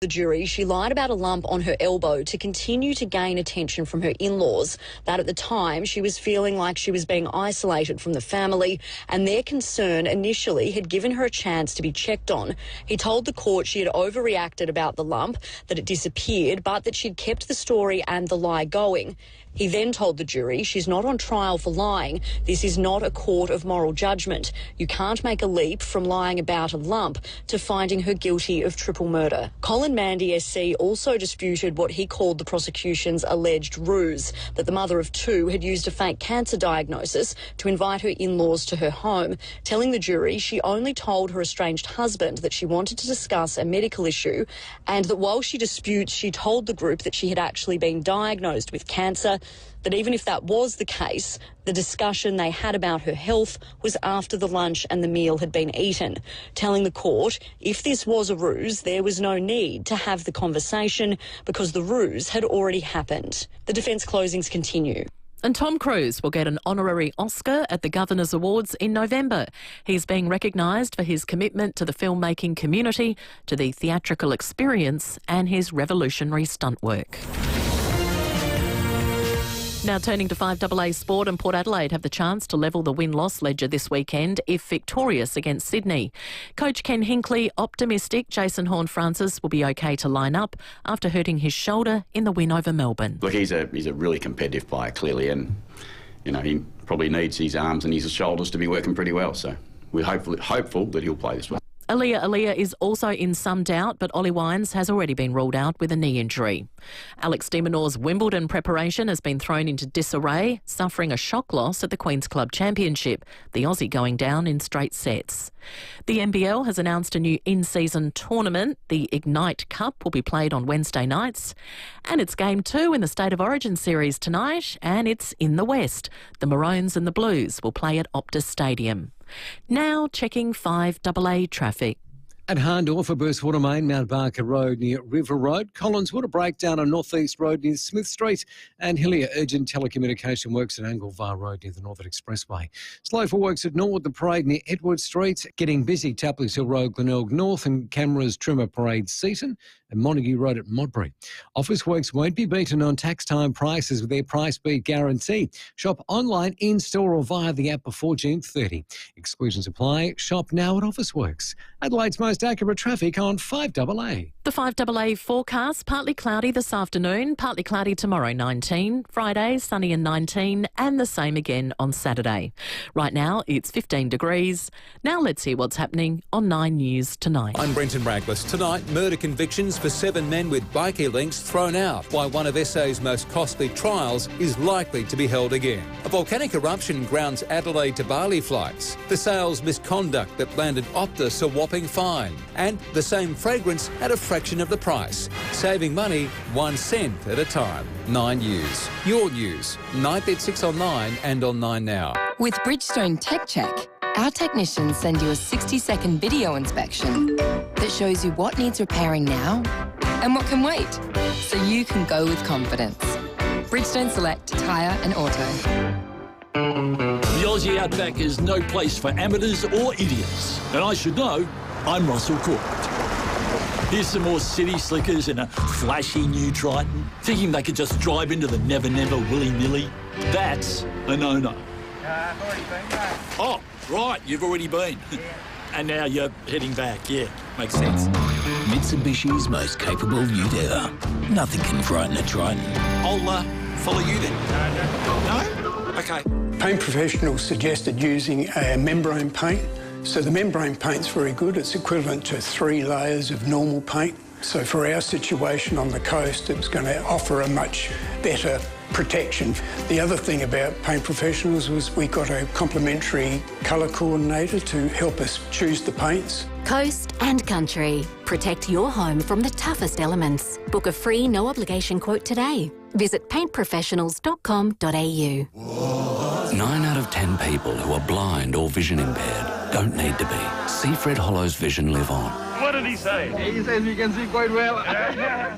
The jury, she lied about a lump on her elbow to continue to gain attention from her in-laws, that at the time she was feeling like she was being isolated from the family, and their concern initially had given her a chance to be checked on. He told the court she had overreacted about the lump, that it disappeared, but that she'd kept the story and the lie going. He then told the jury she's not on trial for lying. This is not a court of moral judgment. You can't make a leap from lying about a lump to finding her guilty of triple murder. Colin Mandy SC also disputed what he called the prosecution's alleged ruse, that the mother of two had used a fake cancer diagnosis to invite her in-laws to her home, telling the jury she only told her estranged husband that she wanted to discuss a medical issue, and that while she disputes she told the group that she had actually been diagnosed with cancer, that even if that was the case, the discussion they had about her health was after the lunch and the meal had been eaten, telling the court if this was a ruse, there was no need to have the conversation because the ruse had already happened. The defence closings continue. And Tom Cruise will get an honorary Oscar at the Governor's Awards in November. He's being recognised for his commitment to the filmmaking community, to the theatrical experience and his revolutionary stunt work. Now turning to 5AA Sport, and Port Adelaide have the chance to level the win-loss ledger this weekend if victorious against Sydney. Coach Ken Hinkley optimistic Jason Horne-Francis will be okay to line up after hurting his shoulder in the win over Melbourne. Look, he's a really competitive player, clearly, and he probably needs his arms and his shoulders to be working pretty well. So we're hopeful that he'll play this one. Aaliyah is also in some doubt, but Ollie Wines has already been ruled out with a knee injury. Alex de Minaur's Wimbledon preparation has been thrown into disarray, suffering a shock loss at the Queen's Club Championship, the Aussie going down in straight sets. The NBL has announced a new in-season tournament. The Ignite Cup will be played on Wednesday nights. And it's Game 2 in the State of Origin series tonight, and it's in the West. The Maroons and the Blues will play at Optus Stadium. Now checking 5AA traffic. At Hahndorf, a burst water main, Mount Barker Road near River Road. Collinswood, a breakdown on North East Road near Smith Street. And Hillier, urgent telecommunication works at Anglevale Road near the Northern Expressway. Slow for works at Norwood, the Parade near Edward Street. Getting busy, Tapley's Hill Road, Glenelg North, and Cameras Trimmer Parade, Seaton, and Montague Road at Modbury. Office works won't be beaten on tax time prices with their price beat guarantee. Shop online, in-store or via the app before June 30. Exclusions apply. Shop now at Officeworks. Adelaide's most accurate traffic on 5AA. The 5AA forecast, partly cloudy this afternoon, partly cloudy tomorrow 19, Friday sunny and 19, and the same again on Saturday. Right now it's 15 degrees. Now let's hear what's happening on 9 News tonight. I'm Brenton Raglis. Tonight, murder convictions for 7 men with bikie links thrown out, why one of SA's most costly trials is likely to be held again. A volcanic eruption grounds Adelaide to Bali flights. The sales misconduct that landed Optus a whopping fine. And the same fragrance at a fraction of the price. Saving money 1 cent at a time. 9 News. Your news. 9:6 on 9 and on 9 Now. With Bridgestone Tech Check, our technicians send you a 60-second video inspection that shows you what needs repairing now and what can wait, so you can go with confidence. Bridgestone Select Tyre and Auto. The Aussie Outback is no place for amateurs or idiots. And I should know, I'm Russell Court. Here's some more city slickers in a flashy new Triton, thinking they could just drive into the Never Never willy-nilly. That's a no-no. I've already been back. Oh, right, you've already been. Yeah. And now you're heading back, yeah, makes sense. Mitsubishi's most capable ute ever. Nothing can frighten a Triton. I'll follow you then. No? Okay. Paint professionals suggested using a membrane paint. So the membrane paint's very good. It's equivalent to 3 layers of normal paint. So for our situation on the coast, it's going to offer a much better protection. The other thing about Paint Professionals was we got a complimentary colour coordinator to help us choose the paints. Coast and country. Protect your home from the toughest elements. Book a free no-obligation quote today. Visit paintprofessionals.com.au. 9 out of 10 people who are blind or vision impaired don't need to be. See Fred Hollow's Vision live on. What did he say? He says we can see quite well.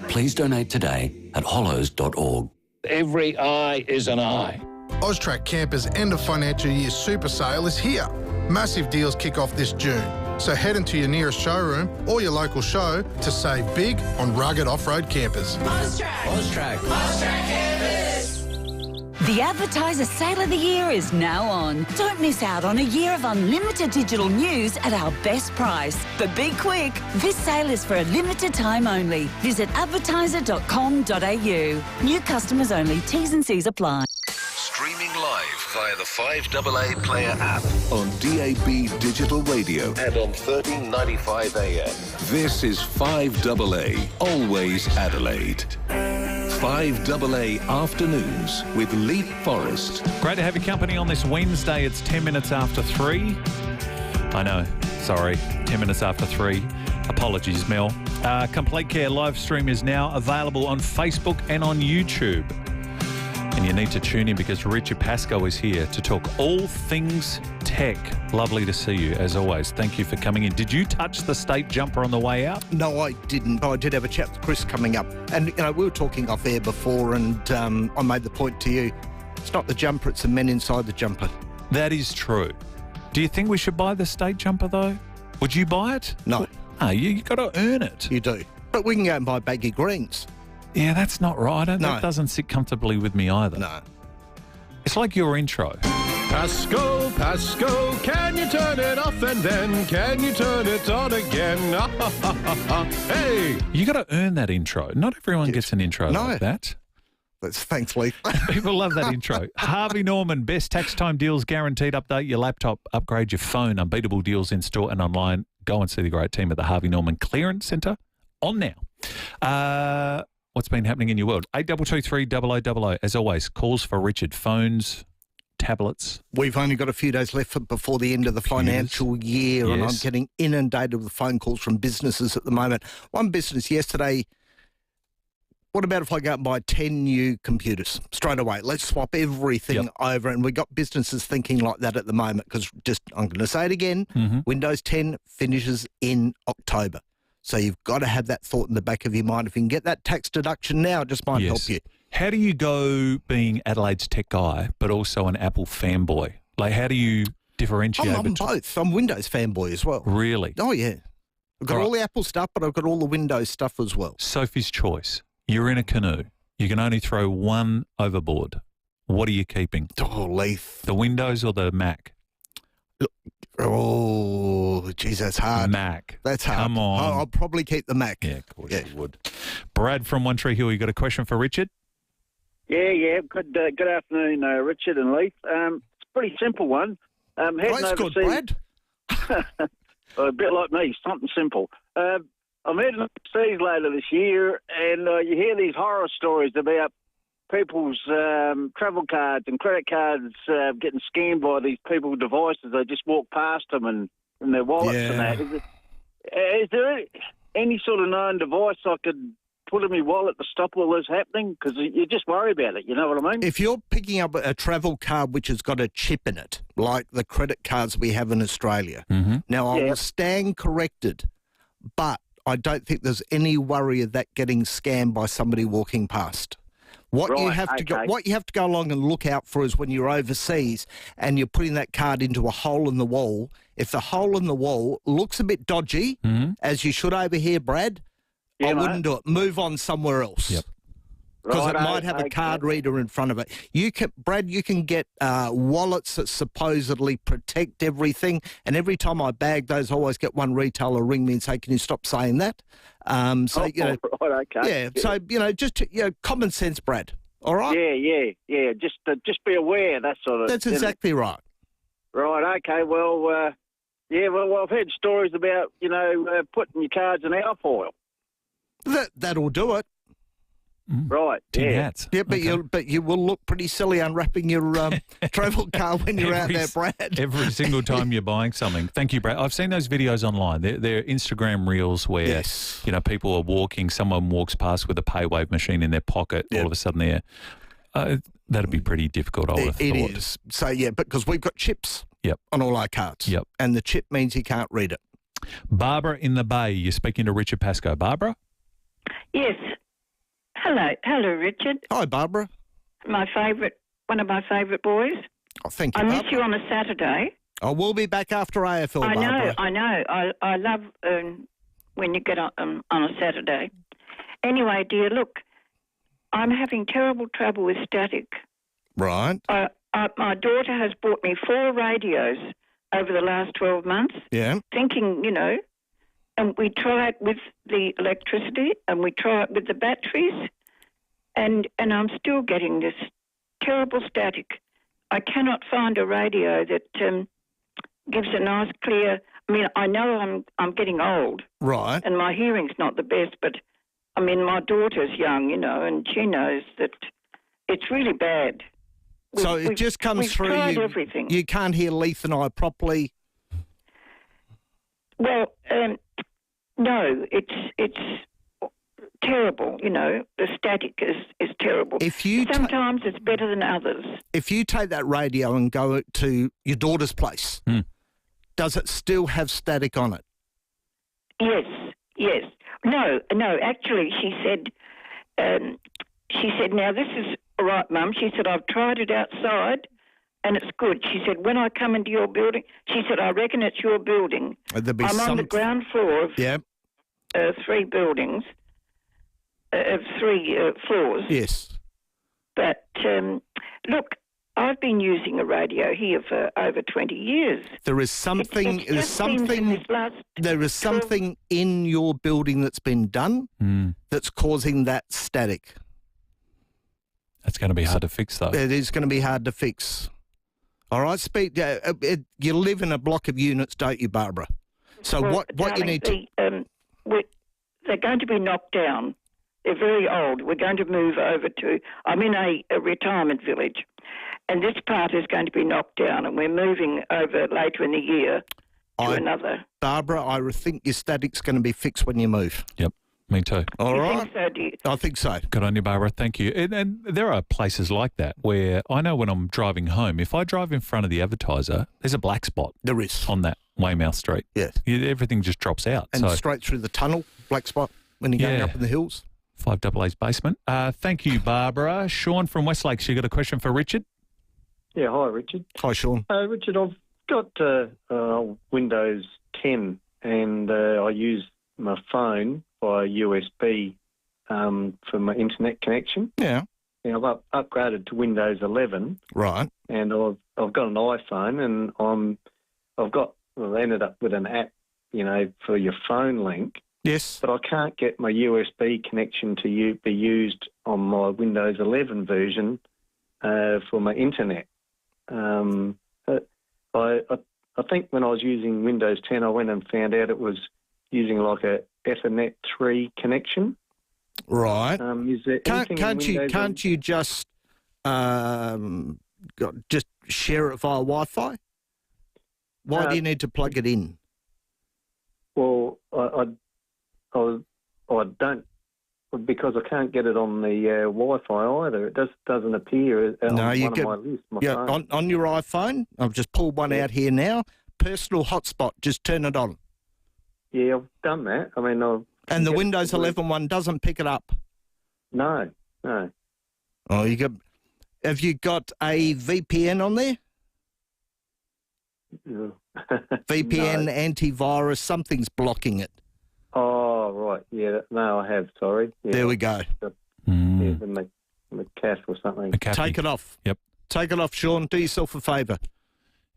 Please donate today at hollows.org. Every eye is an eye. Austrac Campers' end of financial year super sale is here. Massive deals kick off this June. So head into your nearest showroom or your local show to save big on rugged off-road campers. AusTrack campers. The Advertiser Sale of the Year is now on. Don't miss out on a year of unlimited digital news at our best price. But be quick, this sale is for a limited time only. Visit advertiser.com.au. New customers only. T's and C's apply. Streaming live via the 5AA Player app on DAB Digital Radio and on 1395 AM. This is 5AA, always Adelaide. 5AA Afternoons with Leap Forest. Great to have your company on this Wednesday. It's 10 minutes after 3. I know, sorry, 10 minutes after 3. Apologies, Mel. Complete Care live stream is now available on Facebook and on YouTube. And you need to tune in because Richard Pascoe is here to talk all things tech. Lovely to see you, as always. Thank you for coming in. Did you touch the state jumper on the way out? No, I didn't. I did have a chat with Chris coming up. And, you know, we were talking off air before and I made the point to you, it's not the jumper, it's the men inside the jumper. That is true. Do you think we should buy the state jumper, though? Would you buy it? No. No, you got to earn it. You do. But we can go and buy baggy greens. Yeah, that's not right. No. That doesn't sit comfortably with me either. No. It's like your intro. Pasco, can you turn it off and then can you turn it on again? Hey! You got to earn that intro. Not everyone gets an intro like that. Thanks, Lee. People love that intro. Harvey Norman, best tax time deals guaranteed. Update your laptop, upgrade your phone. Unbeatable deals in store and online. Go and see the great team at the Harvey Norman Clearance Centre on now. What's been happening in your world? 8223 0000. As always, calls for Richard. Phones, tablets. We've only got a few days left before the end of the financial year, and I'm getting inundated with phone calls from businesses at the moment. One business yesterday, what about if I go out and buy 10 new computers straight away? Let's swap everything over. And we got businesses thinking like that at the moment because I'm going to say it again, Windows 10 finishes in October. So you've got to have that thought in the back of your mind. If you can get that tax deduction now, it just might help you. How do you go being Adelaide's tech guy, but also an Apple fanboy? Like, how do you differentiate? I'm both. I'm Windows fanboy as well. Really? Oh, yeah. I've got all the Apple stuff, but I've got all the Windows stuff as well. Sophie's choice. You're in a canoe. You can only throw one overboard. What are you keeping? Oh, Leith. The Windows or the Mac? Oh, geez, that's hard. Mac. That's hard. Come on. I'll probably keep the Mac. Yeah, of course you would. Brad from One Tree Hill, you got a question for Richard? Yeah. Good afternoon, Richard and Leith. It's a pretty simple one. That's good, Brad. A bit like me, something simple. I'm heading overseas later this year, and you hear these horror stories about people's travel cards and credit cards getting scammed by these people's devices. They just walk past them and their wallets and that. Is there any sort of known device I could put in my wallet to stop all this happening? Because you just worry about it, you know what I mean? If you're picking up a travel card which has got a chip in it, like the credit cards we have in Australia, now I will stand corrected, but I don't think there's any worry of that getting scammed by somebody walking past. What you have to go along and look out for is when you're overseas and you're putting that card into a hole in the wall. If the hole in the wall looks a bit dodgy, as you should over here, Brad, I wouldn't do it. Move on somewhere else. Yep. Because it might have a card reader in front of it. Brad, you can get wallets that supposedly protect everything. And every time I bag those, I always get one retailer ring me and say, "Can you stop saying that?" Just common sense, Brad. All right. Yeah. Just be aware. That sort of. That's exactly right. Right. Okay. Well. I've heard stories about putting your cards in alfoil. That'll do it. Right. Tin hats. Yeah, but you will look pretty silly unwrapping your travel card when you're out there, Brad. Every single time you're buying something. Thank you, Brad. I've seen those videos online. They're Instagram reels where people are walking. Someone walks past with a PayWave machine in their pocket. All of a sudden, that'd be pretty difficult. I would have thought. It is. So because we've got chips. Yep. On all our cards. Yep. And the chip means you can't read it. Barbara in the Bay. You're speaking to Richard Pascoe. Barbara. Yes. Hello, Richard. Hi, Barbara. One of my favourite boys. Oh, thank you, I miss Barbara. you on a Saturday. Oh, we'll be back after AFL, Barbara. I know. I love when you get on a Saturday. Anyway, dear, look, I'm having terrible trouble with static. Right. My daughter has bought me 4 radios over the last 12 months. Yeah. Thinking, and we try it with the electricity and we try it with the batteries, and I'm still getting this terrible static. I cannot find a radio that gives a nice clear. I mean, I know I'm getting old, right, and my hearing's not the best. But I mean, my daughter's young, and she knows that it's really bad. So it just comes through. Tried everything. You can't hear Leith and I properly. Well, no, it's terrible. The static is terrible. Sometimes it's better than others. If you take that radio and go to your daughter's place, does it still have static on it? Yes. No. Actually, she said, now this is all right, Mum. She said, I've tried it outside and it's good. She said, when I come into your building, she said, I reckon it's your building. I'm on the ground floor of 3 buildings, of 3 floors. Yes. But, look, I've been using a radio here for over 20 years. There is something in your building that's been done that's causing that static. That's going to be hard to fix, though. It is going to be hard to fix. All right, you live in a block of units, don't you, Barbara? So what you need to... they're going to be knocked down. They're very old. We're going to move over to... I'm in a retirement village, and this part is going to be knocked down, and we're moving over later in the year to another. Barbara, I think your static's going to be fixed when you move. Yep. Me too. All right. Think so, do you? I think so. Good on you, Barbara. Thank you. And there are places like that where I know when I'm driving home, if I drive in front of the advertiser, there's a black spot. There is. On that Weymouth Street. Yes. Everything just drops out. And straight through the tunnel, black spot, when you're going up in the hills. 5AA's basement. Thank you, Barbara. Sean from Westlakes, you got a question for Richard? Yeah, hi, Richard. Hi, Sean. Richard, I've got Windows 10 and I use my phone by USB for my internet connection. Yeah. And I've upgraded to Windows 11. Right. And I've got an iPhone, and I've ended up with an app, for your phone link. Yes. But I can't get my USB connection to be used on my Windows 11 version for my internet. I think when I was using Windows 10, I went and found out it was using like a Ethernet 3 connection. Right. Is there can't you just share it via Wi-Fi? Why do you need to plug it in? Well, I don't, because I can't get it on the Wi-Fi either. It doesn't appear on my list. Phone. On your iPhone. I've just pulled one out here now. Personal hotspot. Just turn it on. Yeah, I've done that. I mean, and the Windows 11 one doesn't pick it up. No. Oh, have you got a VPN on there? VPN, antivirus, something's blocking it. Oh, right. Yeah, no, I have, sorry. Yeah, there we go. The cat or something. Take it off. Yep. Take it off, Sean. Do yourself a favour.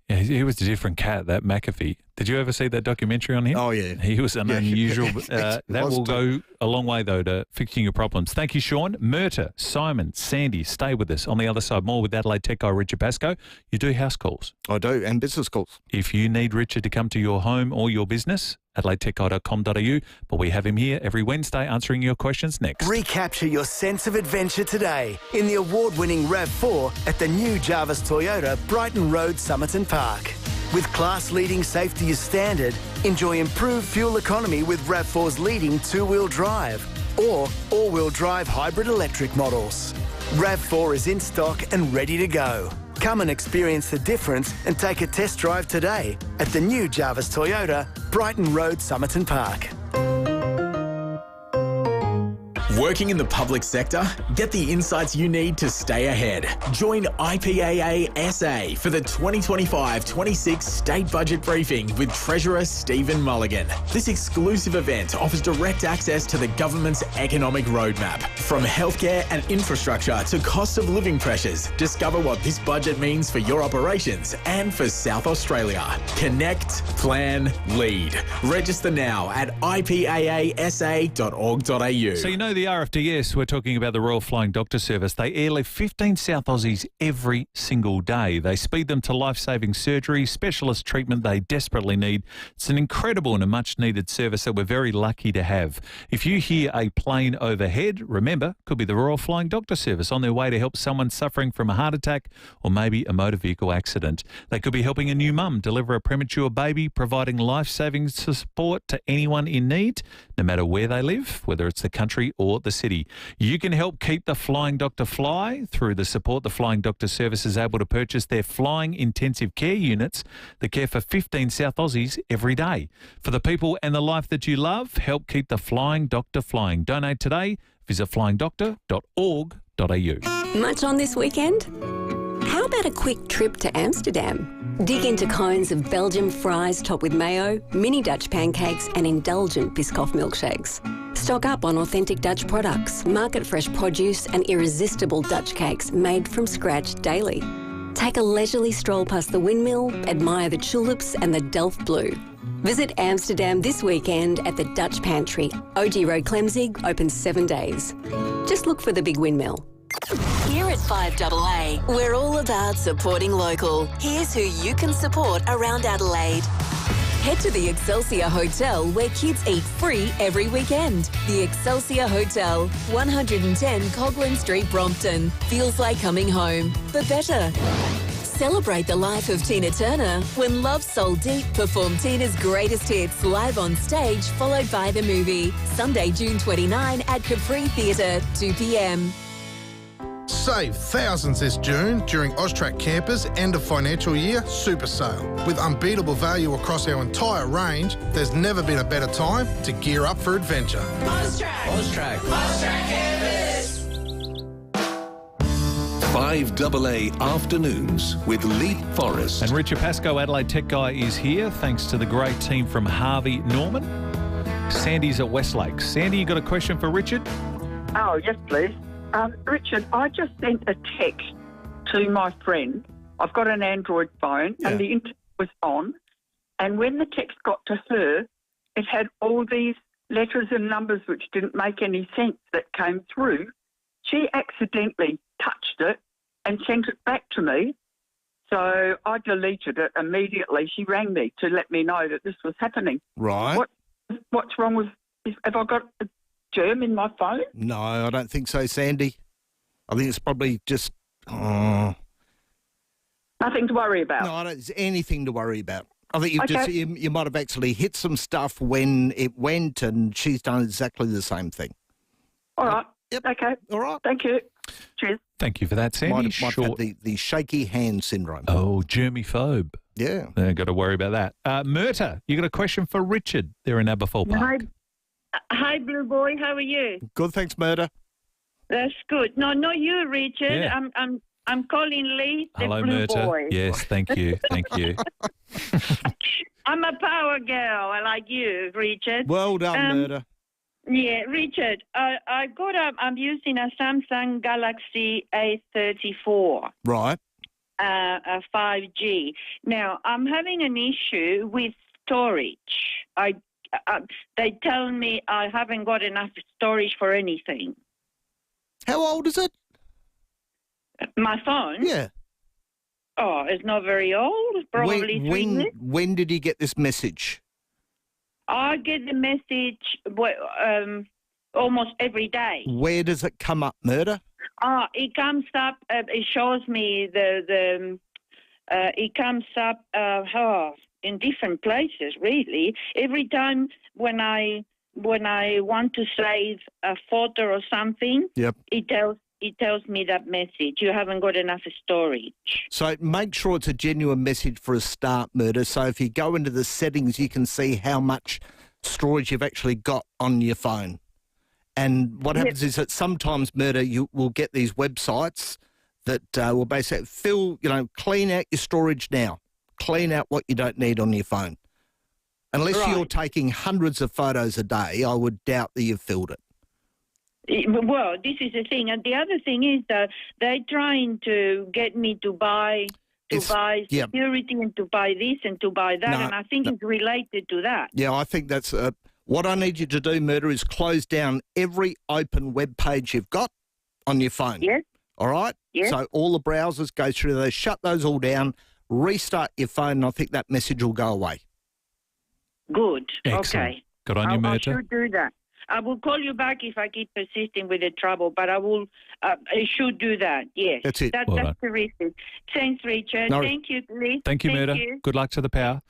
Yeah, he was a different cat, that McAfee. Did you ever see that documentary on him? Oh, yeah. He was an unusual... that will go a long way, though, to fixing your problems. Thank you, Sean. Murta, Simon, Sandy, stay with us. On the other side, more with Adelaide Tech guy Richard Pascoe. You do house calls. I do, and business calls. If you need Richard to come to your home or your business, adelaidetechguy.com.au. But we have him here every Wednesday answering your questions next. Recapture your sense of adventure today in the award-winning RAV4 at the new Jarvis Toyota, Brighton Road, Somerton Park. With class-leading safety as standard, enjoy improved fuel economy with RAV4's leading two-wheel drive or all-wheel drive hybrid electric models. RAV4 is in stock and ready to go. Come and experience the difference and take a test drive today at the new Jarvis Toyota, Brighton Road, Somerton Park. Working in the public sector? Get the insights you need to stay ahead. Join IPAA SA for the 2025-26 State Budget Briefing with Treasurer Stephen Mulligan. This exclusive event offers direct access to the government's economic roadmap. From healthcare and infrastructure to cost of living pressures, discover what this budget means for your operations and for South Australia. Connect, plan, lead. Register now at ipaasa.org.au. So you know the RFDS, we're talking about the Royal Flying Doctor Service. They airlift 15 South Aussies every single day. They speed them to life-saving surgery, specialist treatment they desperately need. It's an incredible and a much-needed service that we're very lucky to have. If you hear a plane overhead, remember, could be the Royal Flying Doctor Service on their way to help someone suffering from a heart attack or maybe a motor vehicle accident. They could be helping a new mum deliver a premature baby, providing life-saving support to anyone in need, no matter where they live, whether it's the country or the city. You can help keep the Flying Doctor fly through the support the Flying Doctor Service is able to purchase their flying intensive care units that care for 15 South Aussies every day. For the people and the life that you love, help keep the Flying Doctor flying. Donate today. Visit flyingdoctor.org.au. Much on this weekend? How about a quick trip to Amsterdam? Dig into cones of Belgian fries topped with mayo, mini Dutch pancakes and indulgent Biscoff milkshakes. Stock up on authentic Dutch products, market-fresh produce and irresistible Dutch cakes made from scratch daily. Take a leisurely stroll past the windmill, admire the tulips and the Delft Blue. Visit Amsterdam this weekend at the Dutch Pantry. OG Road, Clemzig, open 7 days. Just look for the big windmill. Here at FIVEAA, we're all about supporting local. Here's who you can support around Adelaide. Head to the Excelsior Hotel where kids eat free every weekend. The Excelsior Hotel, 110 Coghlan Street, Brompton. Feels like coming home, but better. Celebrate the life of Tina Turner when Love Soul Deep performed Tina's greatest hits live on stage, followed by the movie. Sunday, June 29 at Capri Theatre, 2 p.m. Save thousands this June during Austrac Campers' end of financial year super sale. With unbeatable value across our entire range, there's never been a better time to gear up for adventure. Austrac Campers. 5AA Afternoons with Leap Forest. And Richard Pascoe, Adelaide Tech Guy, is here thanks to the great team from Harvey Norman. Sandy's at Westlake. Sandy, you got a question for Richard? Oh, yes, please. Richard, I just sent a text to my friend. I've got an Android phone and the internet was on. And when the text got to her, it had all these letters and numbers which didn't make any sense that came through. She accidentally touched it and sent it back to me. So I deleted it immediately. She rang me to let me know that this was happening. Right. What's wrong with... Have I got a germ in my phone? No, I don't think so, Sandy. I think it's probably just... Nothing to worry about? No, I don't. There's anything to worry about. I think you might have actually hit some stuff when it went, and she's done exactly the same thing. All right. Yep. Okay. All right. Thank you. Cheers. Thank you for that, Sandy. Might have had the shaky hand syndrome. Oh, germaphobe. Yeah. Got to worry about that. Myrta, you got a question for Richard there in Aberfoyle Park. Hi, Blue Boy. How are you? Good, thanks, Murder. That's good. No, not you, Richard. Yeah. I'm calling Lee, the Hello, Blue Myrta. Boy. Yes, thank you. Thank you. I'm a power girl like you, Richard. Well done, Murder. Yeah, Richard. I'm using a Samsung Galaxy A34. Right. A 5G. Now, I'm having an issue with storage. They tell me I haven't got enough storage for anything. How old is it? My phone? Yeah. Oh, it's not very old. Probably 3 years. When did you get this message? I get the message almost every day. Where does it come up, Murder? It comes up. It shows me it comes up in different places. Really, every time when I want to save a photo or something, yep, it tells me that message. You haven't got enough storage. So make sure it's a genuine message for a start, Murder. So if you go into the settings, you can see how much storage you've actually got on your phone. And what happens is that sometimes, Murder, you will get these websites that will basically clean out your storage now. Clean out what you don't need on your phone. Unless you're taking hundreds of photos a day, I would doubt that you've filled it. Well, this is the thing. And the other thing is that they're trying to get me to buy security and to buy this and to buy that. And I think it's related to that. Yeah, I think that's... what I need you to do, Murder, is close down every open web page you've got on your phone. Yes. All right? Yes. So all the browsers go through those, shut those all down, restart your phone, and I think that message will go away. Good. Excellent. Okay. Good on you, I Murder. should do that. I will call you back if I keep persisting with the trouble, but I should do that, yes. That's it. That's terrific. Thanks, Richard. No. Thank you, Lee. Thank you, Murder. Good luck to the power,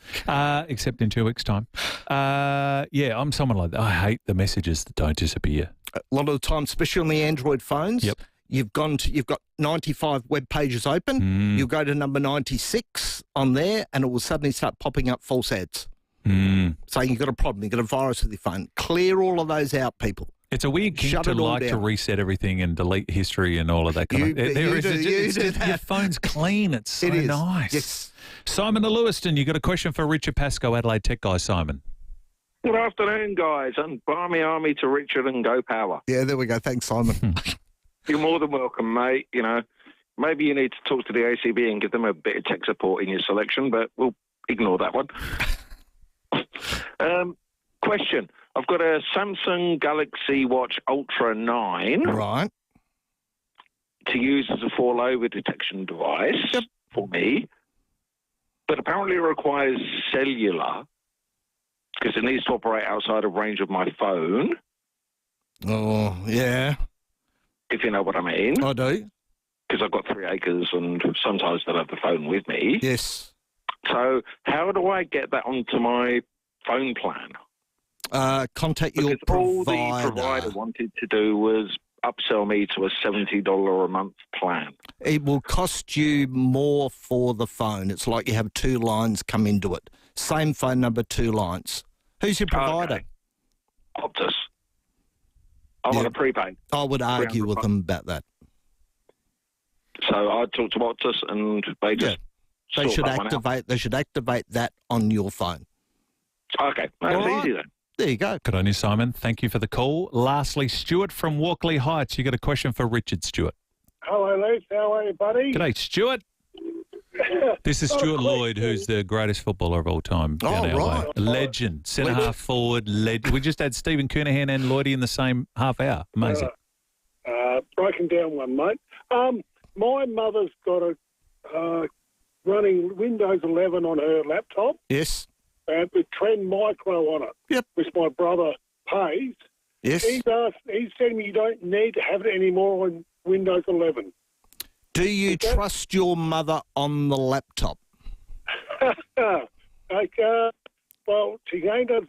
except in 2 weeks' time. I'm someone like that. I hate the messages that don't disappear. A lot of the time, especially on the Android phones, you've got 95 web pages open. You'll go to number 96 on there, and it will suddenly start popping up false ads. Saying you've got a problem, you've got a virus with your phone. Clear all of those out, people. It's a weird kink to like to reset everything and delete history and all of that kind of thing. Your phone's clean. It's so nice. Yes. Simon the Lewiston, you got a question for Richard Pascoe, Adelaide Tech guy, Simon. Good afternoon, guys, and Barmy Army to Richard and Go Power. Yeah, there we go. Thanks, Simon. You're more than welcome, mate. You know, maybe you need to talk to the ACB and give them a bit of tech support in your selection, but we'll ignore that one. Question. I've got a Samsung Galaxy Watch Ultra 9. Right. To use as a fall-over detection device for me, but apparently it requires cellular because it needs to operate outside of range of my phone. Oh, yeah. If you know what I mean. I do. Because I've got 3 acres and sometimes I don't have the phone with me. Yes. So how do I get that onto my phone plan? Contact your provider. All the provider wanted to do was upsell me to a $70 a month plan. It will cost you more for the phone. It's like you have 2 lines come into it. Same phone number, 2 lines. Who's your provider? Okay. Optus. I'm on a prepaid. I would argue with them about that. So I talked to Optus and they just They should activate that on your phone. Okay, that's easy then. There you go. Good on you, Simon. Thank you for the call. Lastly, Stuart from Walkley Heights. You got a question for Richard, Stuart. Hello, Luke. How are you, buddy? G'day, Stuart. This is Stuart Lloyd, who's the greatest footballer of all time. Down our way. Legend, centre-half forward. We just had Stephen Kernahan and Lloydie in the same half hour. Amazing. Broken down one, mate. My mother's got a running Windows 11 on her laptop. Yes. With Trend Micro on it. Yep. Which my brother pays. Yes. He's telling me you don't need to have it anymore on Windows 11. Do you trust your mother on the laptop? Well, she ain't does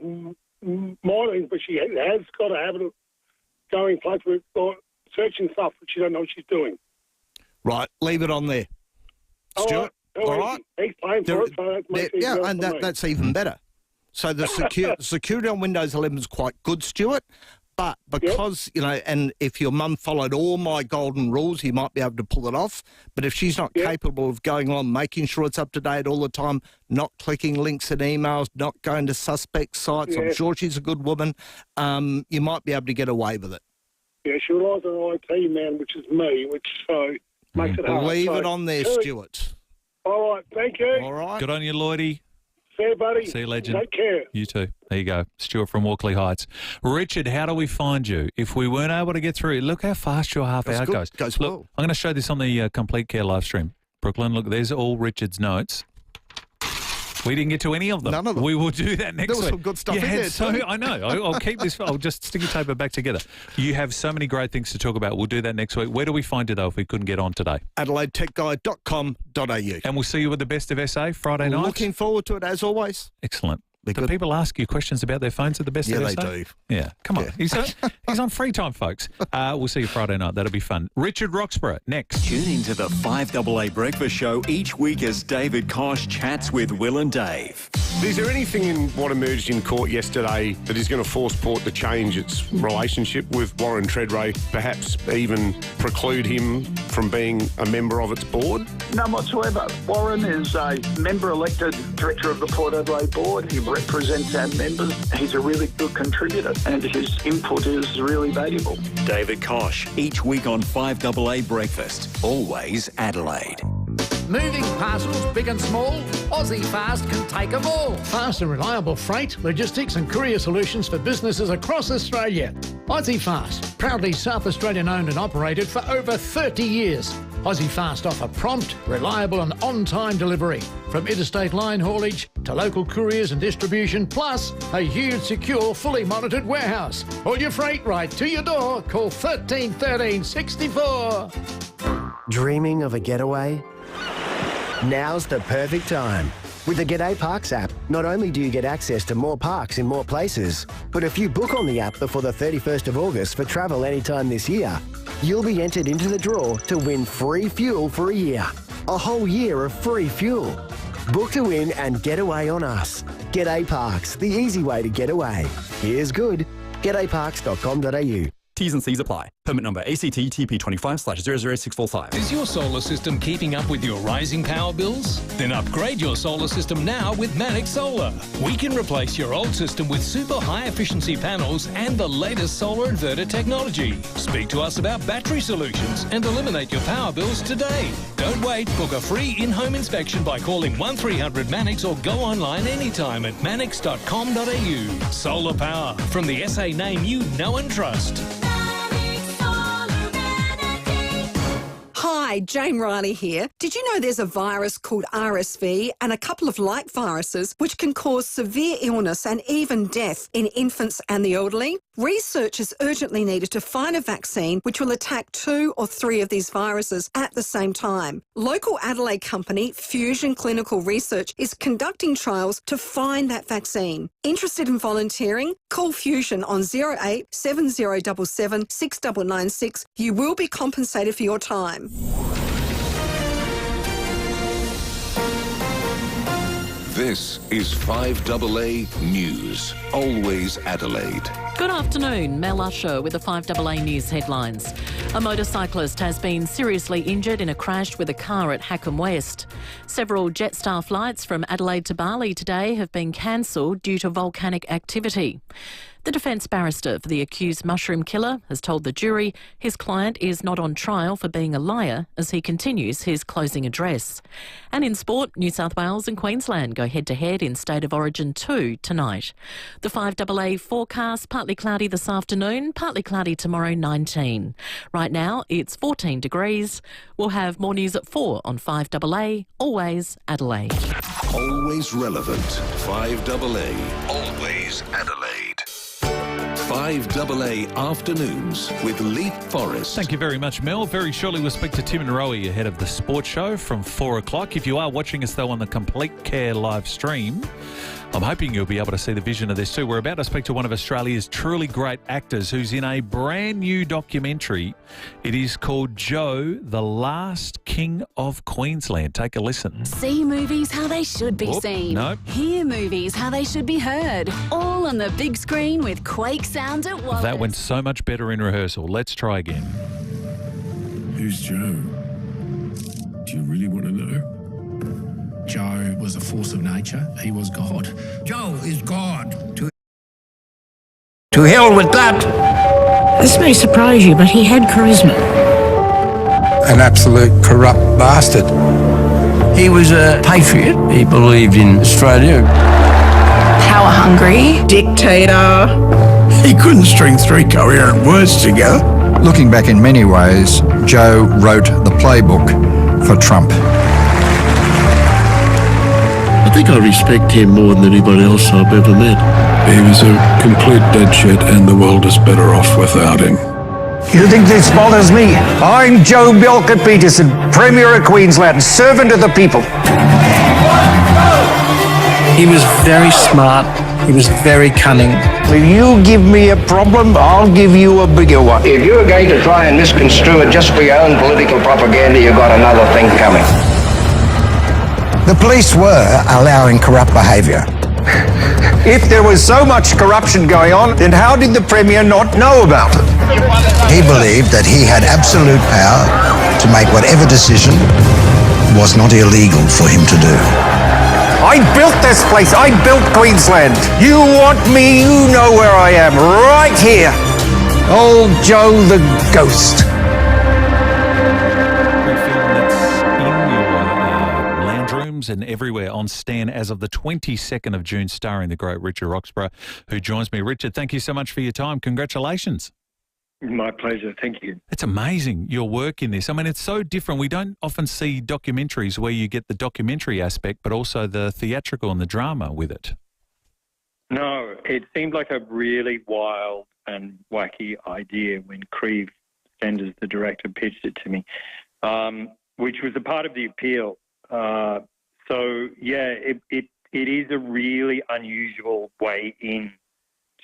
modelling, but she has got to have it going place with searching stuff, but she don't know what she's doing. Right, leave it on there. Stuart, all right? He's paying for it, so that makes it easier and for me. that's even better. So the security on Windows 11 is quite good, Stuart, but because, and if your mum followed all my golden rules, you might be able to pull it off. But if she's not capable of going on, making sure it's up to date all the time, not clicking links in emails, not going to suspect sites, I'm sure she's a good woman, you might be able to get away with it. Yeah, she relies on an IT man, which is me, which makes it hard. Leave it on there, Stuart. All right, thank you. All right. Good on you, Lloydie. See you, buddy. See you, legend. Take care. You too. There you go. Stuart from Walkley Heights. Richard, how do we find you? If we weren't able to get through, look how fast your half hour goes. Goes well. Look, I'm going to show this on the Complete Care live stream. Brooklyn, look, there's all Richard's notes. We didn't get to any of them. None of them. We will do that next week. There was some good stuff in there, too. I know. I'll keep this. I'll just sticky tape it back together. You have so many great things to talk about. We'll do that next week. Where do we find you, though, if we couldn't get on today? AdelaideTechGuide.com.au. And we'll see you with the best of SA Friday night. Looking forward to it, as always. Excellent. Do people ask you questions about their phones at the best of their they day? do. Yeah, come on. He's on free time, folks. We'll see you Friday night. That'll be fun. Richard Roxburgh, next. Tune into the 5AA Breakfast Show each week as David Kosh chats with Will and Dave. Is there anything in what emerged in court yesterday that is going to force Port to change its relationship with Warren Treadray, perhaps even preclude him from being a member of its board? None whatsoever. Warren is a member-elected director of the Port Adelaide Board. He represents our members. He's a really good contributor and his input is really valuable. David Kosh, each week on 5AA Breakfast, always Adelaide. Moving parcels, big and small, Aussie Fast can take them all. Fast and reliable freight, logistics and courier solutions for businesses across Australia. Aussie Fast, proudly South Australian owned and operated for over 30 years. Aussie Fast offer prompt, reliable and on-time delivery. From interstate line haulage to local couriers and distribution, plus a huge, secure, fully monitored warehouse. All your freight right to your door. Call 13 13 64. Dreaming of a getaway? Now's the perfect time. With the G'day Parks app, not only do you get access to more parks in more places, but if you book on the app before the 31st of August for travel anytime this year, you'll be entered into the draw to win free fuel for a year. A whole year of free fuel. Book to win and get away on us. G'day Parks, the easy way to get away. Here's good. G'dayParks.com.au. T's and C's apply. Permit number ACT TP25/00645. Is your solar system keeping up with your rising power bills? Then upgrade your solar system now with Manic Solar. We can replace your old system with super high efficiency panels and the latest solar inverter technology. Speak to us about battery solutions and eliminate your power bills today. Don't wait. Book a free in-home inspection by calling 1300 Manix or go online anytime at manix.com.au. Solar power from the SA name you know and trust. Hi, Jane Riley here. Did you know there's a virus called RSV and a couple of like viruses which can cause severe illness and even death in infants and the elderly? Research is urgently needed to find a vaccine which will attack 2 or 3 of these viruses at the same time. Local Adelaide company Fusion Clinical Research is conducting trials to find that vaccine. Interested in volunteering? Call Fusion on 08 7077 6996. You will be compensated for your time. This is 5AA News, always Adelaide. Good afternoon, Mel Usher with the 5AA News headlines. A motorcyclist has been seriously injured in a crash with a car at Hackham West. Several Jetstar flights from Adelaide to Bali today have been cancelled due to volcanic activity. The defence barrister for the accused mushroom killer has told the jury his client is not on trial for being a liar as he continues his closing address. And in sport, New South Wales and Queensland go head-to-head in State of Origin 2 tonight. The 5AA forecast, partly cloudy this afternoon, partly cloudy tomorrow, 19. Right now, it's 14 degrees. We'll have more news at 4 on 5AA, always Adelaide. Always relevant. 5AA, always Adelaide. 5AA Afternoons with Leith Forrest. Thank you very much, Mel. Very shortly we'll speak to Tim and Rowie ahead of the sports show from 4 o'clock. If you are watching us, though, on the Complete Care live stream, I'm hoping you'll be able to see the vision of this too. We're about to speak to one of Australia's truly great actors who's in a brand new documentary. It is called Joe, the Last King of Queensland. Take a listen. See movies how they should be seen. No. Hear movies how they should be heard. All on the big screen with Quake Sound at Wallace. That went so much better in rehearsal. Let's try again. Who's Joe? Do you really want to know? Joe was a force of nature. He was God. Joe is God. To hell with that! This may surprise you, but he had charisma. An absolute corrupt bastard. He was a patriot. He believed in Australia. Power hungry. Dictator. He couldn't string 3 coherent words together. Looking back in many ways, Joe wrote the playbook for Trump. I think I respect him more than anybody else I've ever met. He was a complete dead shit and the world is better off without him. You think this bothers me? I'm Joe Bjelke-Petersen, Premier of Queensland, servant of the people. He was very smart. He was very cunning. If you give me a problem, I'll give you a bigger one. If you're going to try and misconstrue it just for your own political propaganda, you've got another thing coming. The police were allowing corrupt behaviour. If there was so much corruption going on, then how did the Premier not know about it? He believed that he had absolute power to make whatever decision was not illegal for him to do. I built this place. I built Queensland. You want me, you know where I am, right here. Old Joe the Ghost. And everywhere on Stan as of the 22nd of June, starring the great Richard Roxburgh, who joins me. Richard, thank you so much for your time. Congratulations. My pleasure. Thank you. It's amazing, your work in this. I mean, it's so different. We don't often see documentaries where you get the documentary aspect, but also the theatrical and the drama with it. No, it seemed like a really wild and wacky idea when Creve Sanders, the director, pitched it to me, which was a part of the appeal. So, yeah, it is a really unusual way in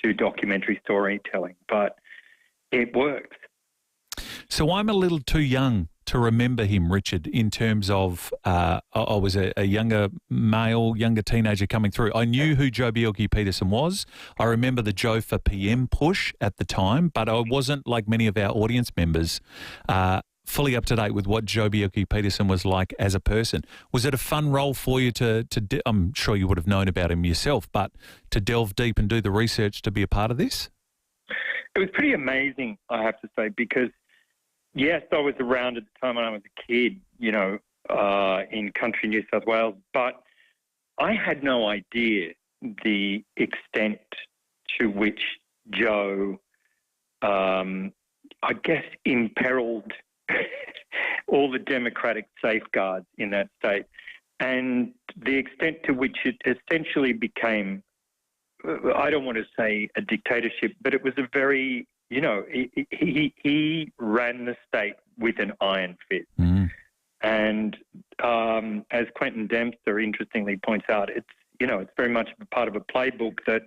to documentary storytelling, but it works. So I'm a little too young to remember him, Richard, in terms of I was a younger male, younger teenager coming through. I knew who Joh Bjelke-Petersen was. I remember the Joh for PM push at the time, but I wasn't, like many of our audience members, fully up to date with what Joh Bjelke-Petersen was like as a person. Was it a fun role for you I'm sure you would have known about him yourself, but to delve deep and do the research to be a part of this? It was pretty amazing, I have to say, because, yes, I was around at the time when I was a kid, in country New South Wales, but I had no idea the extent to which Joh, I guess, imperiled all the democratic safeguards in that state, and the extent to which it essentially became, I don't want to say a dictatorship, but it was a very, he ran the state with an iron fist. Mm. And as Quentin Dempster interestingly points out, it's very much a part of a playbook that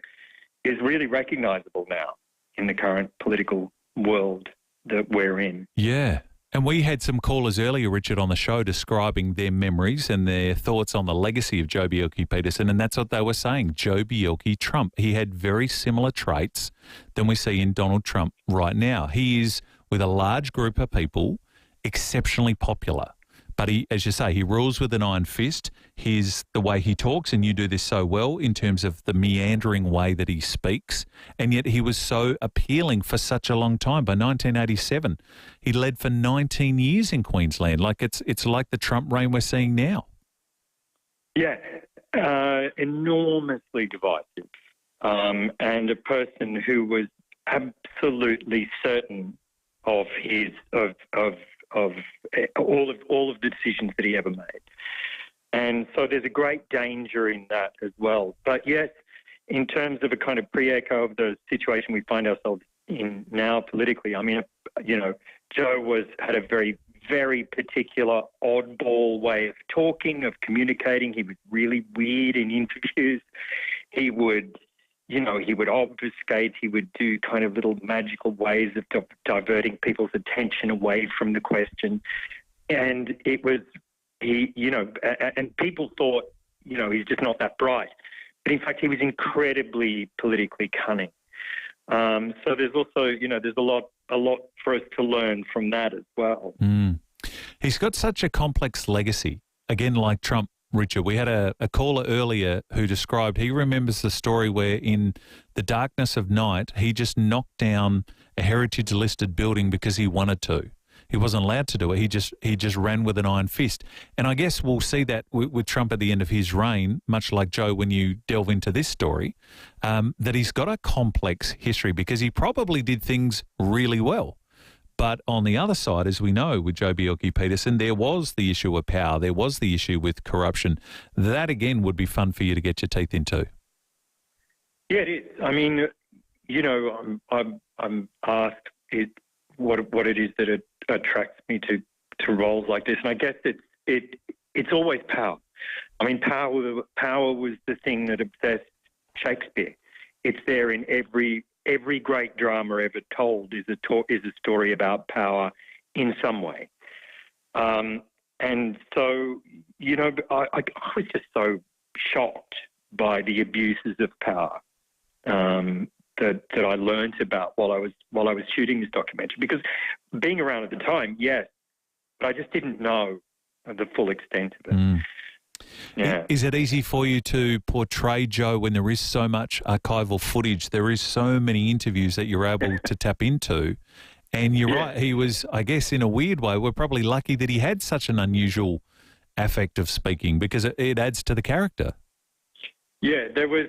is really recognisable now in the current political world that we're in. Yeah. And we had some callers earlier, Richard, on the show describing their memories and their thoughts on the legacy of Joh Bjelke-Petersen, and that's what they were saying, Joh Bjelke Trump. He had very similar traits than we see in Donald Trump right now. He is, with a large group of people, exceptionally popular. But he, as you say, he rules with an iron fist. The way he talks, and you do this so well in terms of the meandering way that he speaks, and yet he was so appealing for such a long time. By 1987, he led for 19 years in Queensland. Like it's like the Trump reign we're seeing now. Yeah, enormously divisive, and a person who was absolutely certain of his of all of the decisions that he ever made. And so there's a great danger in that as well. But yes, in terms of a kind of pre-echo of the situation we find ourselves in now politically, I mean, Joh had a very, very particular oddball way of talking, of communicating. He was really weird in interviews. He would obfuscate. He would do kind of little magical ways of diverting people's attention away from the question. And it was, and people thought, he's just not that bright. But in fact, he was incredibly politically cunning. So there's also, there's a lot for us to learn from that as well. Mm. He's got such a complex legacy. Again, like Trump, Richard, we had a caller earlier who described, he remembers the story where in the darkness of night, he just knocked down a heritage-listed building because he wanted to. He wasn't allowed to do it. He just ran with an iron fist. And I guess we'll see that with Trump at the end of his reign, much like Joh when you delve into this story, that he's got a complex history because he probably did things really well. But on the other side, as we know, with Joh Bjelke-Petersen, there was the issue of power. There was the issue with corruption. That, again, would be fun for you to get your teeth into. Yeah, it is. I mean, I'm asked what it is that attracts me to roles like this, and I guess it's always power. I mean, power was the thing that obsessed Shakespeare. It's there in every great drama ever told is a story about power in some way. And so, you know, I was just so shocked by the abuses of power that I learned about while I was shooting this documentary. Because being around at the time, yes, but I just didn't know the full extent of it. Yeah. Is it easy for you to portray Joe when there is so much archival footage? There is so many interviews that you're able to tap into. And you're right, he was, I guess, in a weird way, we're probably lucky that he had such an unusual affect of speaking because it adds to the character. Yeah, there was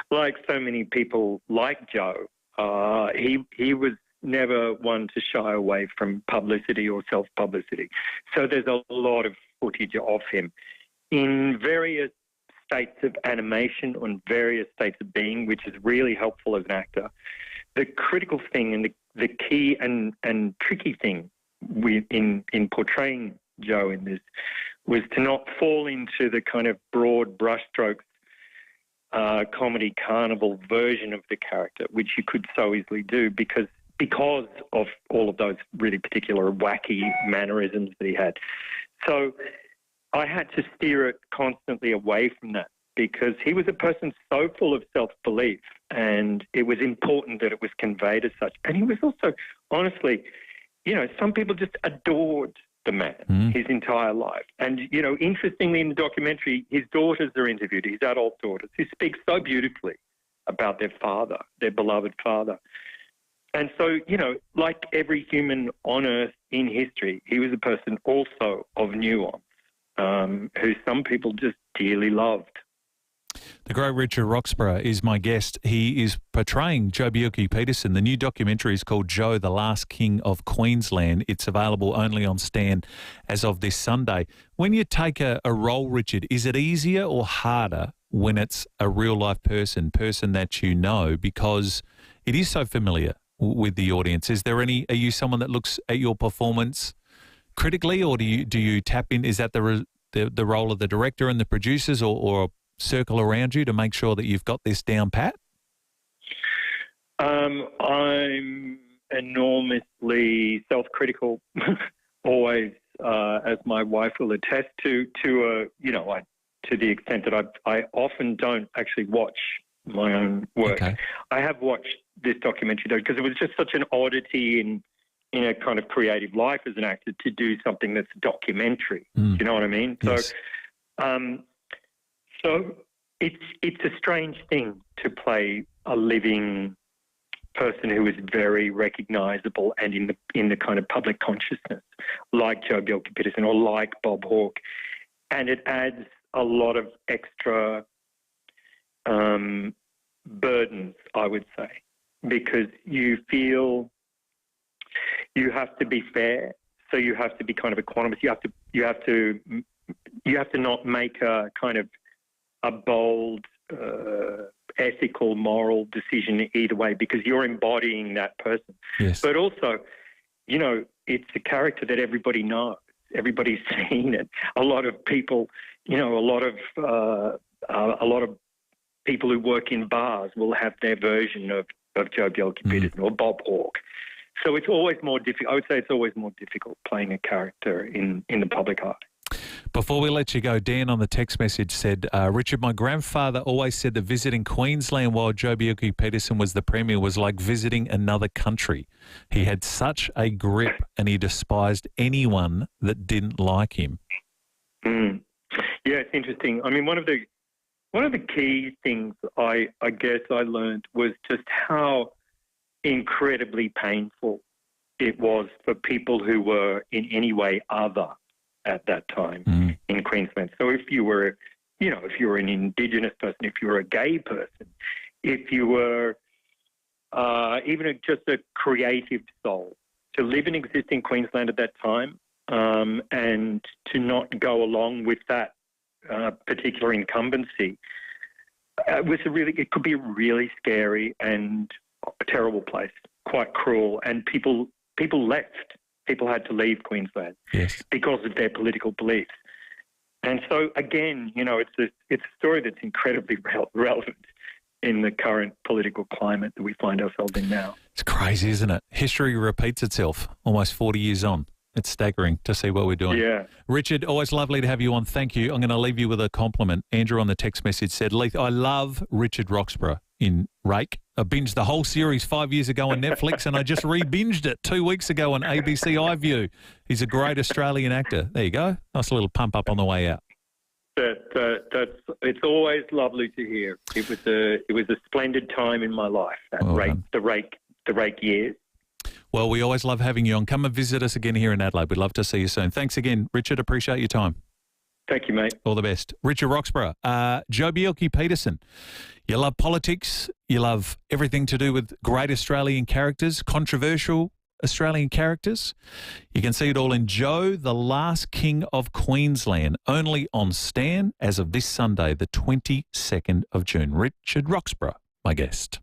like so many people like Joe, he was never one to shy away from publicity or self-publicity. So there's a lot of footage of him in various states of animation, on various states of being, which is really helpful as an actor. The critical thing and the key and tricky thing in portraying Joe in this was to not fall into the kind of broad brushstrokes comedy carnival version of the character, which you could so easily do because of all of those really particular wacky mannerisms that he had. So I had to steer it constantly away from that because he was a person so full of self-belief and it was important that it was conveyed as such. And he was also, honestly, you know, some people just adored the man his entire life. And, you know, interestingly in the documentary, his daughters are interviewed, his adult daughters, who speak so beautifully about their father, their beloved father. And so, you know, like every human on earth in history, he was a person also of nuance, who some people just dearly loved. The great Richard Roxburgh is my guest. He is portraying Joh Bjelke-Petersen. The new documentary is called Joh, the Last King of Queensland. It's available only on Stan as of this Sunday. When you take a role, Richard, is it easier or harder when it's a real-life person that you know, because it is so familiar with the audience? Are you someone that looks at your performance critically, or do you tap in? Is that the role of the director and the producers, or circle around you to make sure that you've got this down pat? I'm enormously self-critical, always, as my wife will attest to the extent that I often don't actually watch my own work. Okay. I have watched this documentary though because it was just such an oddity in a kind of creative life as an actor to do something that's documentary. Do you know what I mean? Yes. So it's a strange thing to play a living person who is very recognisable and in the kind of public consciousness, like Joh Bjelke-Petersen or like Bob Hawke, and it adds a lot of extra burdens, I would say, because you feel you have to be fair, so you have to be kind of equanimous. You have to not make a kind of a bold, ethical, moral decision either way because you're embodying that person. Yes. But also, you know, it's a character that everybody knows. Everybody's seen it. A lot of people, you know, a lot of people who work in bars will have their version of Joh Bjelke-Petersen or Bob Hawke. So it's always more difficult. I would say it's always more difficult playing a character in the public eye. Before we let you go, Dan on the text message said, Richard, my grandfather always said that visiting Queensland while Joh Bjelke-Petersen was the Premier was like visiting another country. He had such a grip and he despised anyone that didn't like him. Yeah, it's interesting. I mean, one of the key things I guess I learned was just how incredibly painful it was for people who were in any way other at that time in Queensland. So if you were an Indigenous person, if you were a gay person, if you were even just a creative soul, to live and exist in Queensland at that time and to not go along with that particular incumbency, it could be a really scary and a terrible place, quite cruel, and people left. People had to leave Queensland because of their political beliefs. And so, again, it's a story that's incredibly relevant in the current political climate that we find ourselves in now. It's crazy, isn't it? History repeats itself almost 40 years on. It's staggering to see what we're doing. Yeah. Richard, always lovely to have you on. Thank you. I'm going to leave you with a compliment. Andrew on the text message said, Leith, I love Richard Roxburgh in Rake. I binged the whole series 5 years ago on Netflix and I just re-binged it 2 weeks ago on ABC iView. He's a great Australian actor. There you go. Nice little pump up on the way out. It's always lovely to hear. It was a splendid time in my life. The Rake years. Well, we always love having you on. Come and visit us again here in Adelaide. We'd love to see you soon. Thanks again, Richard. Appreciate your time. Thank you, mate. All the best. Richard Roxburgh. Joe Bielke-Peterson. You love politics. You love everything to do with great Australian characters, controversial Australian characters. You can see it all in Joe, the Last King of Queensland, only on Stan as of this Sunday, the 22nd of June. Richard Roxburgh, my guest.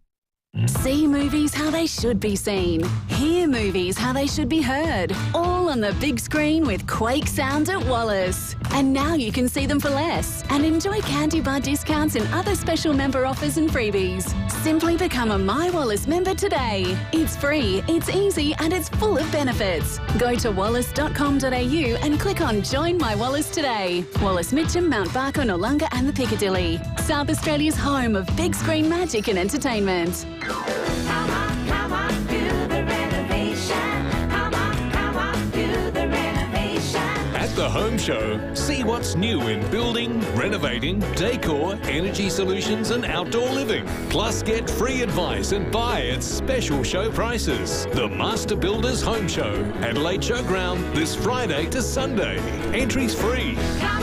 See movies how they should be seen. Hear movies how they should be heard. All on the big screen with Quake Sound at Wallace. And now you can see them for less and enjoy candy bar discounts and other special member offers and freebies. Simply become a My Wallace member today. It's free, it's easy and it's full of benefits. Go to wallace.com.au and click on Join My Wallace today. Wallace Mitcham, Mount Barker, Noarlunga and the Piccadilly. South Australia's home of big screen magic and entertainment. Come on, do the renovation. Come on, do the renovation. At the Home Show, see what's new in building, renovating, decor, energy solutions and outdoor living. Plus get free advice and buy at special show prices. The Master Builders Home Show, Adelaide Showground, this Friday to Sunday. Entries free. Come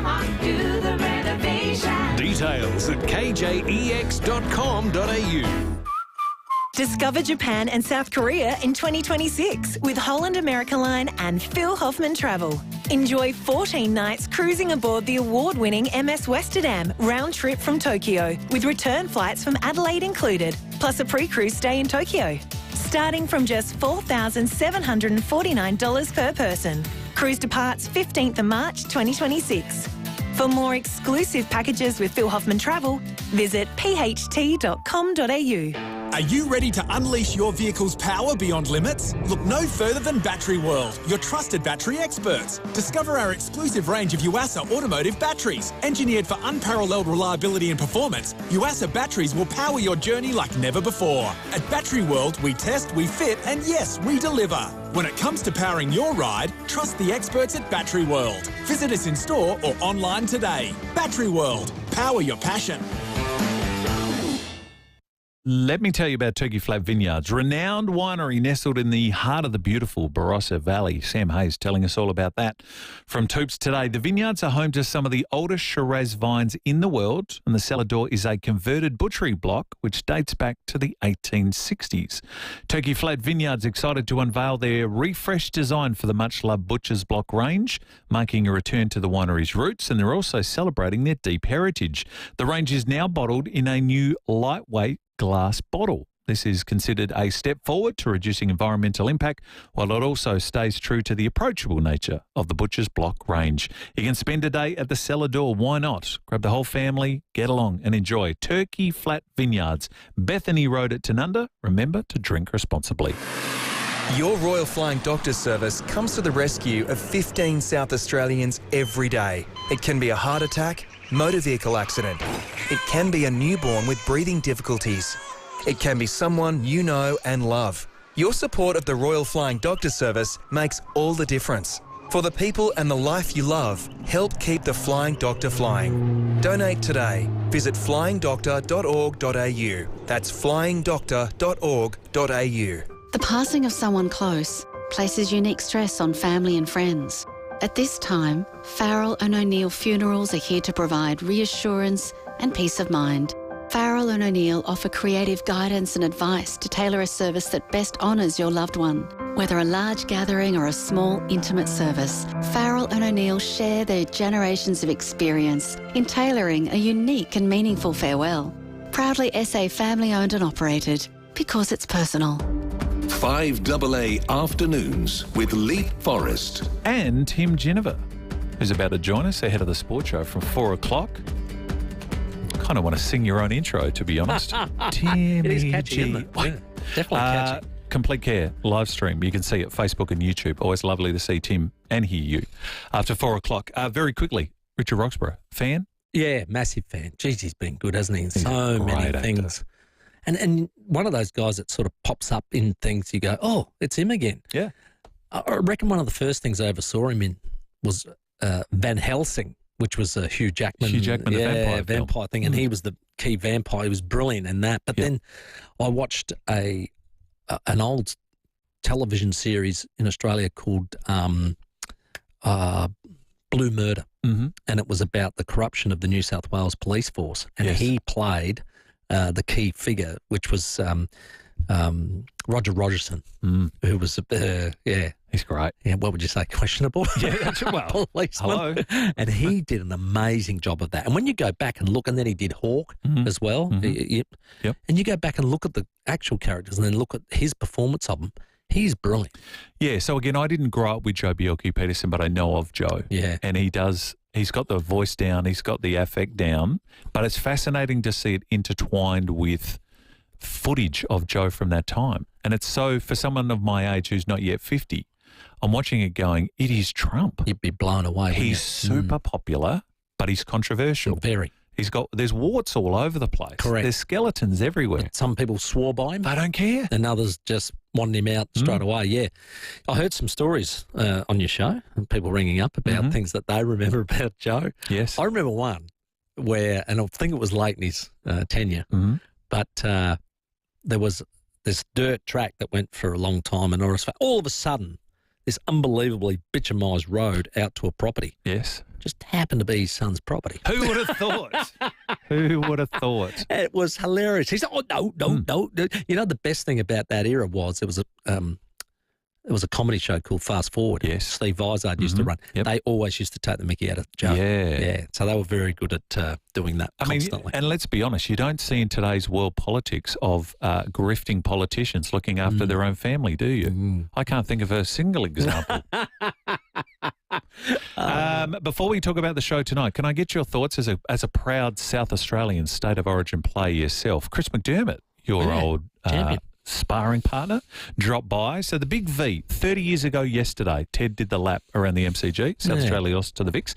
on, do the renovation. Details at kjex.com.au. Discover Japan and South Korea in 2026 with Holland America Line and Phil Hoffman Travel. Enjoy 14 nights cruising aboard the award-winning MS Westerdam round trip from Tokyo with return flights from Adelaide included, plus a pre-cruise stay in Tokyo. Starting from just $4,749 per person. Cruise departs 15th of March 2026. For more exclusive packages with Phil Hoffman Travel, visit pht.com.au. Are you ready to unleash your vehicle's power beyond limits? Look no further than Battery World, your trusted battery experts. Discover our exclusive range of Yuasa automotive batteries. Engineered for unparalleled reliability and performance, Yuasa batteries will power your journey like never before. At Battery World, we test, we fit, and yes, we deliver. When it comes to powering your ride, trust the experts at Battery World. Visit us in store or online today. Battery World, power your passion. Let me tell you about Turkey Flat Vineyards, renowned winery nestled in the heart of the beautiful Barossa Valley. Sam Hayes telling us all about that from Toops today. The vineyards are home to some of the oldest Shiraz vines in the world, and the cellar door is a converted butchery block which dates back to the 1860s. Turkey Flat Vineyards excited to unveil their refreshed design for the much-loved Butcher's Block range, marking a return to the winery's roots, and they're also celebrating their deep heritage. The range is now bottled in a new lightweight glass bottle. This is considered a step forward to reducing environmental impact, while it also stays true to the approachable nature of the Butcher's Block range. You can spend a day at the cellar door. Why not? Grab the whole family, get along and enjoy Turkey Flat Vineyards, Bethany Road at Tanunda. Remember to drink responsibly. Your Royal Flying Doctor Service comes to the rescue of 15 South Australians every day. It can be a heart attack, motor vehicle accident. It can be a newborn with breathing difficulties. It can be someone you know and love. Your support of the Royal Flying Doctor Service makes all the difference. For the people and the life you love, help keep the Flying Doctor flying. Donate today. Visit flyingdoctor.org.au. That's flyingdoctor.org.au. The passing of someone close places unique stress on family and friends. At this time, Farrell & O'Neill Funerals are here to provide reassurance and peace of mind. Farrell & O'Neill offer creative guidance and advice to tailor a service that best honours your loved one. Whether a large gathering or a small, intimate service, Farrell & O'Neill share their generations of experience in tailoring a unique and meaningful farewell. Proudly SA family-owned and operated, because it's personal. 5AA Afternoons with Leith Forrest. And Tim Ginniver, who's about to join us ahead of the sports show from 4 o'clock. Kind of want to sing your own intro, to be honest. Timmy It is catchy, isn't it? G. Yeah, definitely catchy. Complete Care live stream. You can see it Facebook and YouTube. Always lovely to see Tim and hear you after 4 o'clock. Very quickly, Richard Roxburgh, fan? Yeah, massive fan. Jeez, he's been good, hasn't he? In He's so a great many actor. things. And one of those guys that sort of pops up in things, you go, oh, it's him again. Yeah. I reckon one of the first things I ever saw him in was Van Helsing, which was a Hugh Jackman. The vampire thing. And he was the key vampire. He was brilliant in that. But then I watched an old television series in Australia called Blue Murder. Mm-hmm. And it was about the corruption of the New South Wales police force. And Yes. he played the key figure, which was Roger Rogerson, who was, He's great. Yeah, what would you say, questionable? Yeah, that's well. Policeman. Hello. And he did an amazing job of that. And when you go back and look, and then he did Hawk as well, Yep. and you go back and look at the actual characters and then look at his performance of them, he's brilliant. Yeah, so again, I didn't grow up with Joe Bjelke-Peterson, but I know of Joe. Yeah. And he's got the voice down, he's got the affect down, but it's fascinating to see it intertwined with footage of Joe from that time. And it's so, for someone of my age who's not yet 50, I'm watching it going, it is Trump. You'd be blown away. wouldn't He's you? super popular, but he's controversial. Very. There's warts all over the place. Correct. There's skeletons everywhere. Some people swore by him. They don't care. And others just wanted him out straight away, yeah. I heard some stories on your show, and people ringing up about things that they remember about Joe. Yes. I remember one where, and I think it was late in his tenure, but there was this dirt track that went for a long time, and all of a sudden, this unbelievably bitumised road out to a property. Yes. Just happened to be his son's property. Who would have thought? Who would have thought? It was hilarious. He said, "Oh no!" You know, the best thing about that era was it was a comedy show called Fast Forward. Yes, Steve Vizard used to run. Yep. They always used to take the mickey out of Joe. Yeah. So they were very good at doing that constantly. And let's be honest, you don't see in today's world politics of grifting politicians looking after their own family, do you? I can't think of a single example. Before we talk about the show tonight, can I get your thoughts as a proud South Australian State of Origin player yourself? Chris McDermott, your old sparring partner, dropped by. So the Big V, 30 years ago yesterday, Ted did the lap around the MCG, South Australia lost to the Vicks.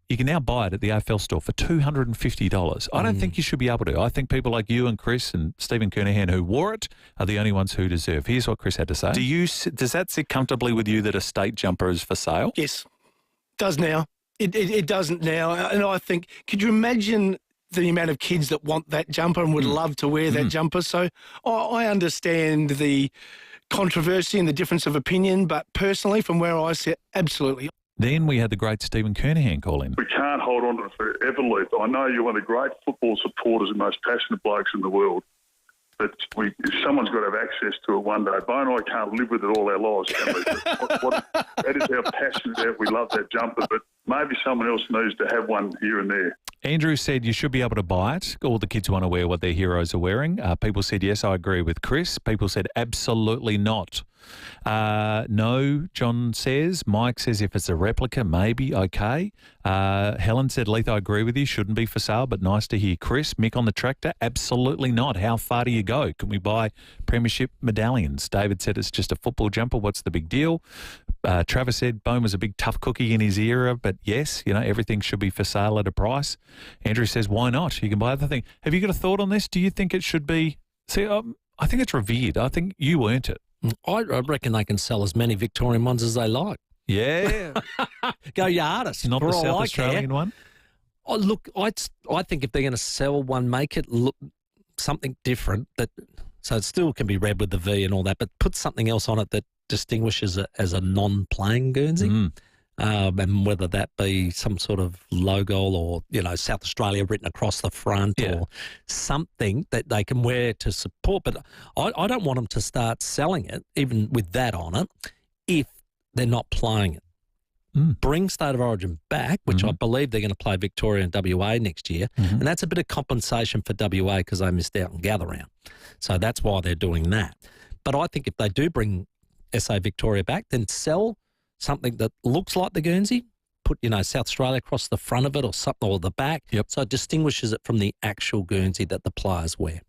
You can now buy it at the AFL store for $250. I don't think you should be able to. I think people like you and Chris and Stephen Kernahan who wore it are the only ones who deserve. Here's what Chris had to say. Does that sit comfortably with you that a state jumper is for sale? Yes, does now. It doesn't now. And I think, could you imagine the amount of kids that want that jumper and would love to wear that jumper? So I understand the controversy and the difference of opinion, but personally, from where I sit, absolutely. Then we had the great Stephen Kernahan call in. We can't hold on to it forever, Leith. I know you're one of the great football supporters and most passionate blokes in the world, but someone's got to have access to it one day. Bo and I can't live with it all our lives, can we? That is how passionate we love that jumper, but maybe someone else needs to have one here and there. Andrew said you should be able to buy it. All the kids want to wear what their heroes are wearing. People said, yes, I agree with Chris. People said, absolutely not. No, John says. Mike says if it's a replica, maybe, okay. Helen said, Leith, I agree with you. Shouldn't be for sale, but nice to hear. Chris, Mick on the tractor, absolutely not. How far do you go? Can we buy premiership medallions? David said it's just a football jumper. What's the big deal? Travis said Bone was a big tough cookie in his era, but yes, everything should be for sale at a price. Andrew says, why not? You can buy other things. Have you got a thought on this? Do you think it should be? See, I think it's revered. I think you earned it. I reckon they can sell as many Victorian ones as they like. Yeah. Go your artist. Not the South Australian one? Oh, look, I think if they're going to sell one, make it look something different. So it still can be red with the V and all that, but put something else on it that distinguishes it as a non-playing Guernsey. And whether that be some sort of logo or, South Australia written across the front or something that they can wear to support. But I don't want them to start selling it, even with that on it, if they're not playing it. Bring State of Origin back, which I believe they're going to play Victoria and WA next year. And that's a bit of compensation for WA because they missed out on Gather Round. So that's why they're doing that. But I think if they do bring SA Victoria back, then sell something that looks like the Guernsey, put, South Australia across the front of it or something, or the back. Yep. So it distinguishes it from the actual Guernsey that the players wear.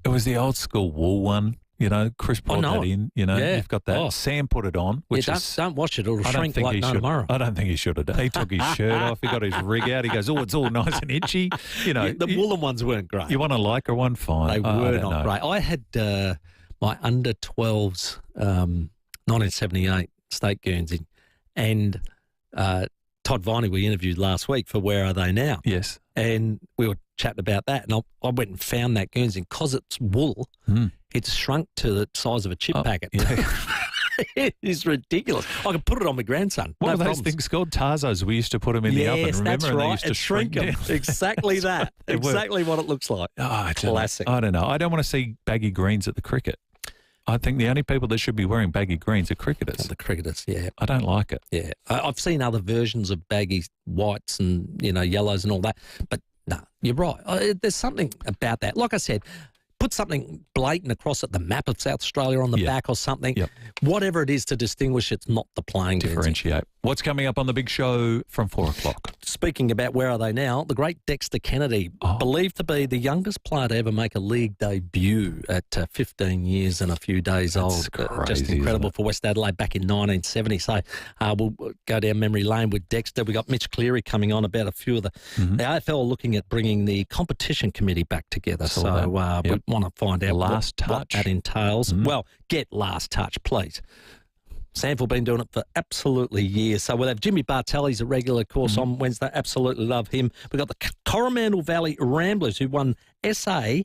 It was the old school wool one. Chris brought that in. Yeah. You've got that. Oh. Sam put it on, which don't wash it; it'll shrink like no tomorrow. I don't think he should have. He took his shirt off. He got his rig out. He goes, "Oh, it's all nice and itchy." The woolen ones weren't great. You want a Lycra one? Fine. They were not great. I had my under 12s 1978 state Guernsey, and Todd Viney we interviewed last week for Where Are They Now? Yes. And we were chatting about that, and I went and found that Guernsey, because it's wool, it's shrunk to the size of a chip packet. Yeah. It is ridiculous. I could put it on my grandson. What no were those problems. things called? Tarzos. We used to put them in the oven. Remember? That's And right. they used to shrink them. down. Exactly that. Exactly what it looks like. Classic. I don't know. I don't want to see baggy greens at the cricket. I think the only people that should be wearing baggy greens are cricketers. The cricketers, yeah. I don't like it. Yeah. I've seen other versions of baggy whites and, yellows and all that. But, no, you're right. There's something about that. Like I said, put something blatant across it, the map of South Australia on the back or something. Yep. Whatever it is to distinguish, it's not the playing differentiate. Guernsey. What's coming up on the big show from 4 o'clock? Speaking about Where Are They Now, the great Dexter Kennedy, believed to be the youngest player to ever make a league debut at 15 years and a few days old. Crazy, just incredible for West Adelaide back in 1970. So we'll go down memory lane with Dexter. We've got Mitch Cleary coming on about a few of the AFL are looking at bringing the competition committee back together. We want to find out what that entails. Well, get last touch, please. Sanford been doing it for absolutely years. So we'll have Jimmy Bartelli's a regular course on Wednesday. Absolutely love him. We've got the Coromandel Valley Ramblers who won SA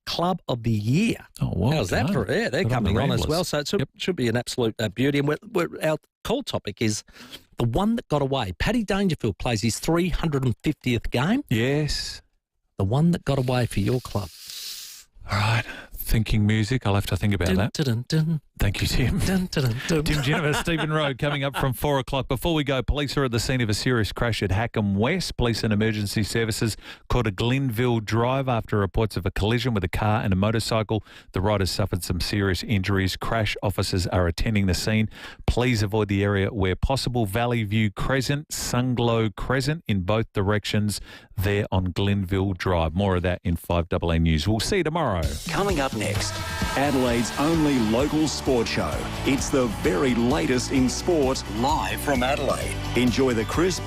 Club of the Year. Oh, wow. How's that for? Yeah, they're coming on as well. So it should be an absolute beauty. And our call topic is the one that got away. Paddy Dangerfield plays his 350th game. Yes. The one that got away for your club. All right. Thinking music. I'll have to think about that. Thank you, Tim. Tim Jennifer, Stephen Rowe coming up from 4 o'clock. Before we go, police are at the scene of a serious crash at Hackham West. Police and emergency services called a Glenville Drive after reports of a collision with a car and a motorcycle. The riders suffered some serious injuries. Crash officers are attending the scene. Please avoid the area where possible. Valley View Crescent, Sunglow Crescent in both directions there on Glenville Drive. More of that in 5AA News. We'll see you tomorrow. Coming up next, Adelaide's only local sports show. It's the very latest in sport, live from Adelaide. Enjoy the crisp